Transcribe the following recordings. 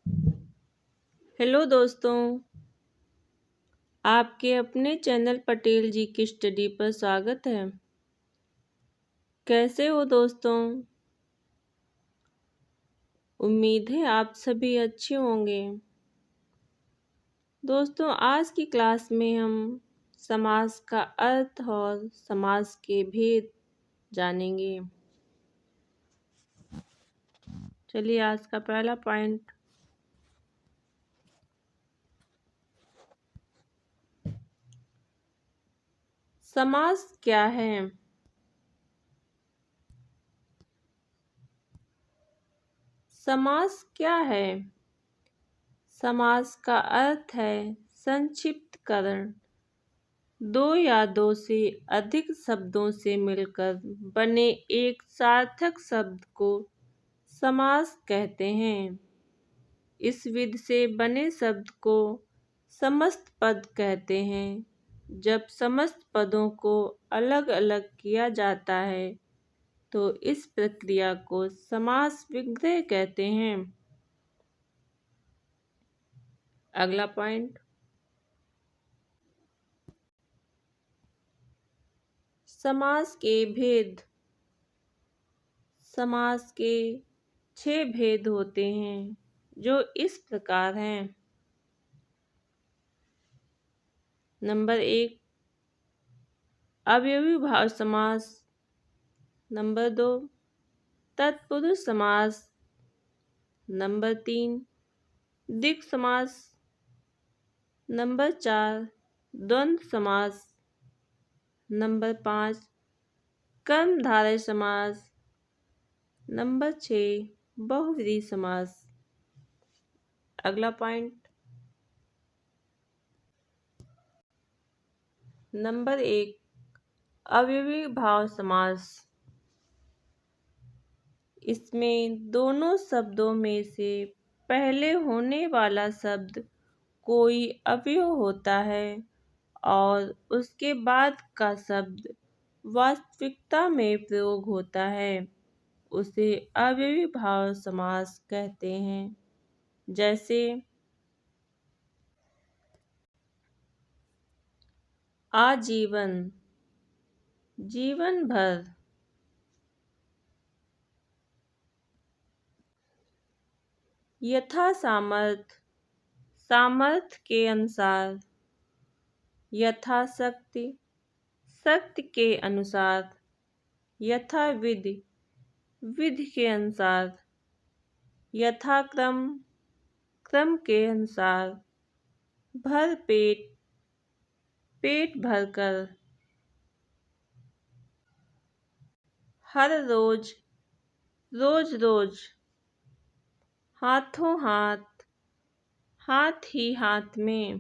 Hello दोस्तों, आपके अपने चैनल पटेल जी की स्टडी पर स्वागत है। कैसे हो दोस्तों? उम्मीद है आप सभी अच्छे होंगे। दोस्तों, आज की क्लास में हम समास का अर्थ और समास के भेद जानेंगे। चलिए आज का पहला पॉइंट, समास क्या है? समास क्या है? समास का अर्थ है संक्षिप्तकरण। दो या दो से अधिक शब्दों से मिलकर बने एक सार्थक शब्द को समास कहते हैं। इस विधि से बने शब्द को समस्त पद कहते हैं। जब समस्त पदों को अलग अलग किया जाता है तो इस प्रक्रिया को समास विग्रह कहते हैं। अगला पॉइंट, समास के भेद। समास के 6 भेद होते हैं जो इस प्रकार हैं। नंबर 1, अवयवी भाव समास। नंबर 2, तत्पुरुष समास। नंबर 3, द्विग समास। नंबर 4, द्वंद्व समास। नंबर 5, कर्मधारय समास। नंबर 6, बहुव्रीहि समास। अगला पॉइंट, नंबर 1, अवयवी भाव समास। इसमें दोनों शब्दों में से पहले होने वाला शब्द कोई अवयव होता है और उसके बाद का शब्द वास्तविकता में प्रयोग होता है। उसे अवयवी भाव समास कहते हैं। जैसे आजीवन, जीवन भर। यथा सामर्थ, सामर्थ्य के अनुसार। यथाशक्ति, शक्ति के अनुसार। यथाविधि, विधि के अनुसार। यथाक्रम, क्रम के अनुसार। भर पेट, पेट भरकर। हर रोज, रोज रोज। हाथों हाथ, हाथ ही हाथ में।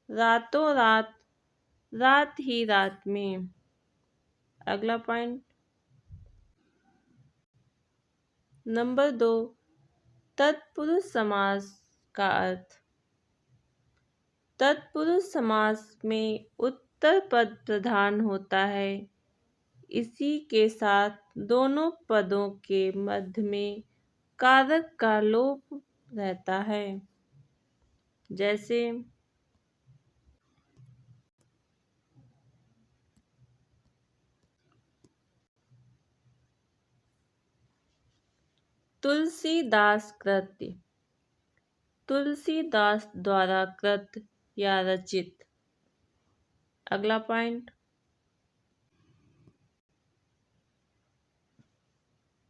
रातों रात, रात ही रात में। अगला पॉइंट, नंबर 2, तत्पुरुष समास का अर्थ। तत्पुरुष समास में उत्तर पद प्रधान होता है। इसी के साथ दोनों पदों के मध्य में कारक का लोप रहता है। जैसे तुलसीदास कृत, तुलसीदास द्वारा कृत या रचित। अगला पॉइंट,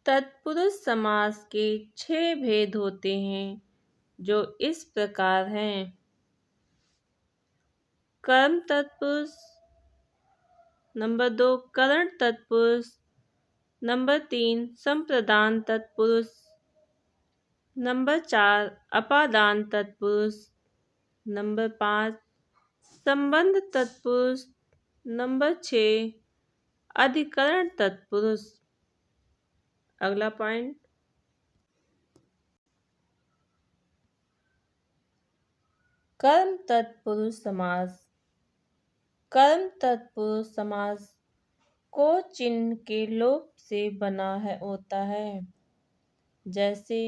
तत्पुरुष समास के 6 भेद होते हैं जो इस प्रकार हैं। कर्म तत्पुरुष। नंबर 2, करण तत्पुरुष। नंबर 3, संप्रदान तत्पुरुष। नंबर 4, अपादान तत्पुरुष। नंबर 5, संबंध तत्पुरुष। नंबर 6, अधिकरण तत्पुरुष। अगला पॉइंट, कर्म तत्पुरुष समास। कर्म तत्पुरुष समास को चिन्ह के लोप से बना होता है। जैसे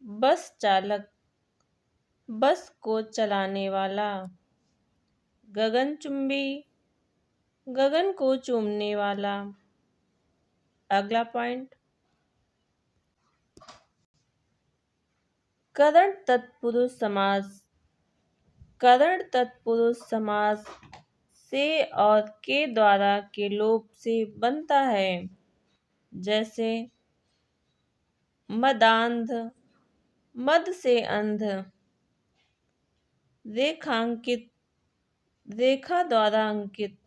बस चालक, बस को चलाने वाला। गगनचुंबी, गगन को चूमने वाला। अगला पॉइंट, करण तत्पुरुष समास। करण तत्पुरुष समास से और के द्वारा के लोप से बनता है। जैसे मदांध, मद से अंध। रेखांकित, रेखा द्वारा अंकित।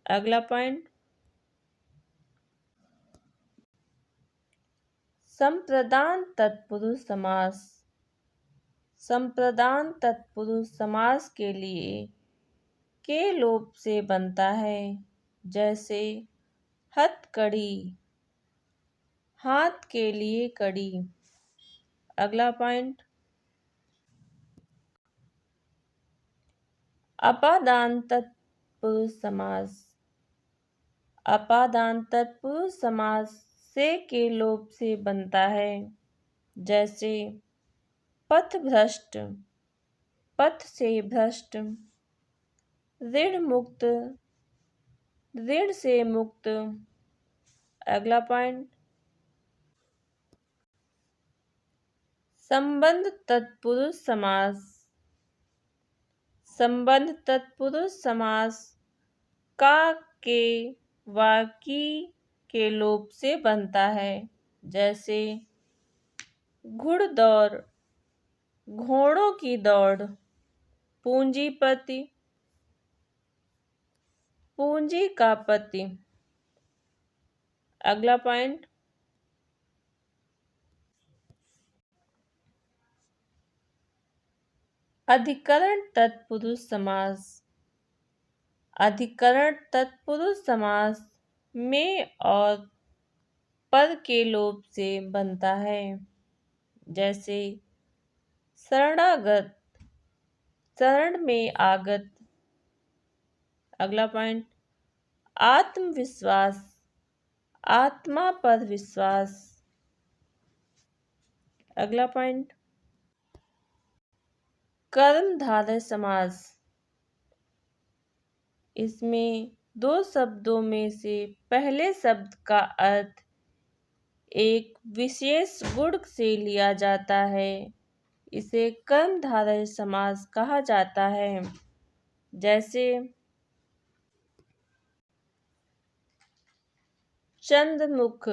अगला पॉइंट, संप्रदान तत्पुरुष समास। संप्रदान तत्पुरुष समास के लिए के लोप से बनता है। जैसे हथकड़ी, हाथ के लिए कड़ी। अगला पॉइंट, अपादान तत्पुरुष समास। अपादान तत्पुरुष समास से के लोप से बनता है। जैसे पथभ्रष्ट, पथ से भ्रष्ट। ऋण मुक्त, ऋण से मुक्त। अगला पॉइंट, संबंध तत्पुरुष समास। संबंध तत्पुरुष समास का के व की के लोप से बनता है। जैसे घुड़दौड़, घोड़ों की दौड़। पूंजीपति, पूंजी का पति। अगला पॉइंट, अधिकरण तत्पुरुष समास। अधिकरण तत्पुरुष समास में और पर के लोप से बनता है। जैसे शरणागत, शरण में आगत। अगला पॉइंट, आत्मविश्वास, आत्मा पर विश्वास। अगला पॉइंट, कर्मधारय समास। इसमें दो शब्दों में से पहले शब्द का अर्थ एक विशेष गुण से लिया जाता है। इसे कर्मधारय समास कहा जाता है। जैसे चंद्रमुख,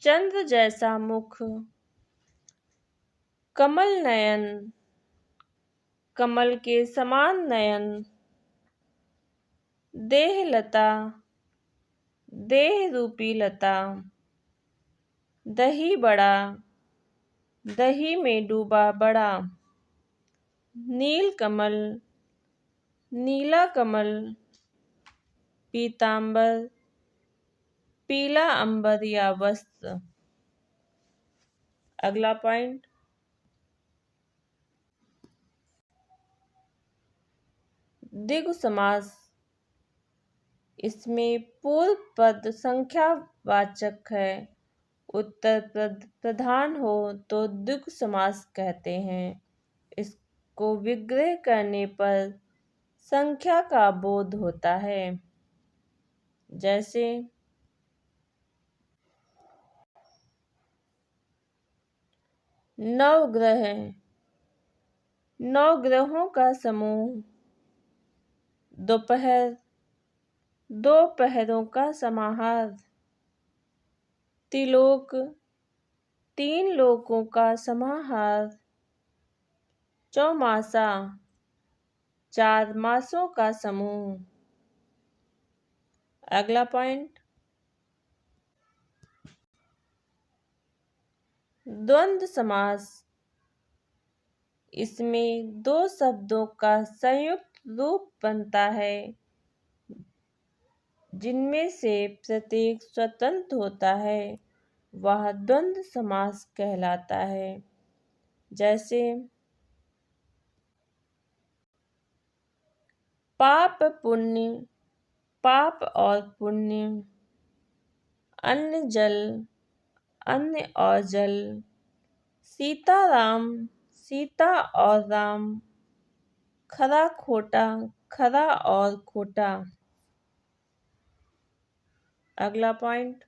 चंद्र जैसा मुख। कमल नयन, कमल के समान नयन। देहलता, देह रूपी लता। दही बड़ा, दही में डूबा बड़ा। नीलकमल, नीला कमल। पीतांबर, पीला अंबर या वस्त्र। अगला पॉइंट, द्विगु समास। इसमें पूर्व पद संख्यावाचक है, उत्तर पद प्रधान हो तो द्विगु समास कहते हैं। इसको विग्रह करने पर संख्या का बोध होता है। जैसे नवग्रह, नौ ग्रहों का समूह। दोपहर, दो पहरों का समाहार। त्रिलोक, तीन लोकों का समाहार। चौमासा, चार मासों का समूह। अगला पॉइंट, द्वंद्व समास। इसमें दो शब्दों का संयुक्त रूप बनता है, जिनमें से प्रत्येक स्वतंत्र होता है, वह द्वंद्व समास कहलाता है। जैसे पाप पुण्य, पाप और पुण्य। अन्न जल, अन्न और जल, सीताराम, सीता और राम, खरा खोटा, खरा और खोटा। अगला पॉइंट,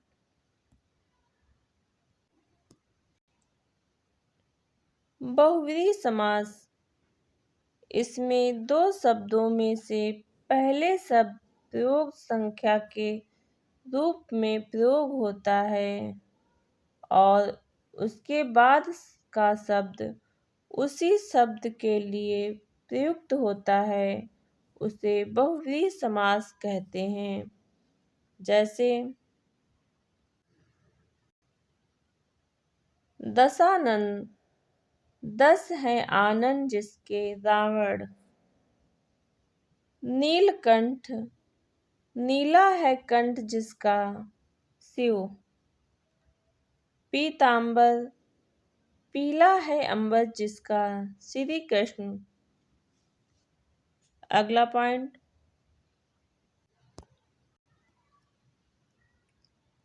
बहुव्रीहि समास। इसमें दो शब्दों में से पहले शब्द प्रयोग संख्या के रूप में प्रयोग होता है और उसके बाद का शब्द उसी शब्द के लिए प्रयुक्त होता है, उसे बहुव्रीहि समास कहते हैं। जैसे दशानन, दस है आनन जिसके रावण। नीलकंठ, नीला है कंठ जिसका शिव। पीतांबर, पीला है अंबर जिसका श्री कृष्ण। अगला पॉइंट,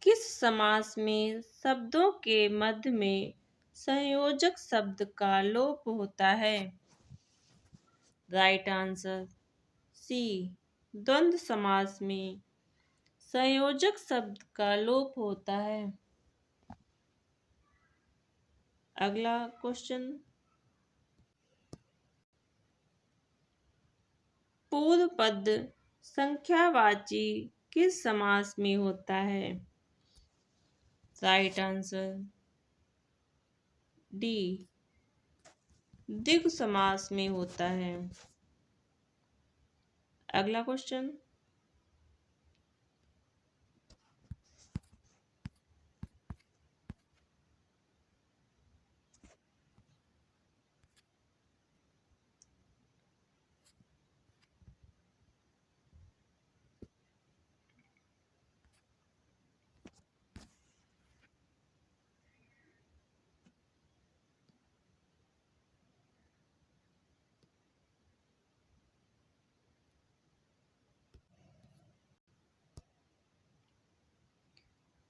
किस समास में शब्दों के मध्य में संयोजक शब्द का लोप होता है? राइट आंसर सी, द्वंद्व समास में संयोजक शब्द का लोप होता है। अगला क्वेश्चन, पूर्व पद संख्यावाची किस समास में होता है? राइट आंसर डी, द्विगु समास में होता है। अगला क्वेश्चन,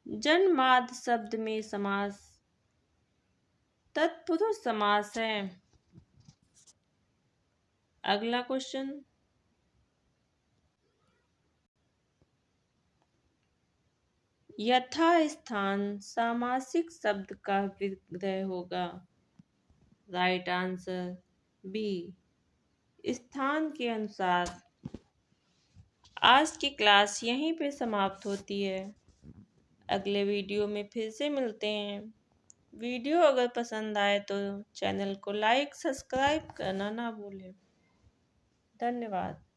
जन्माद्य शब्द में समास तत्पुरुष समास है। अगला क्वेश्चन, यथास्थान सामासिक शब्द का विग्रह होगा। राइट आंसर बी, स्थान के अनुसार। आज की क्लास यहीं पे समाप्त होती है। अगले वीडियो में फिर से मिलते हैं। वीडियो अगर पसंद आए तो चैनल को लाइक सब्सक्राइब करना ना भूलें। धन्यवाद।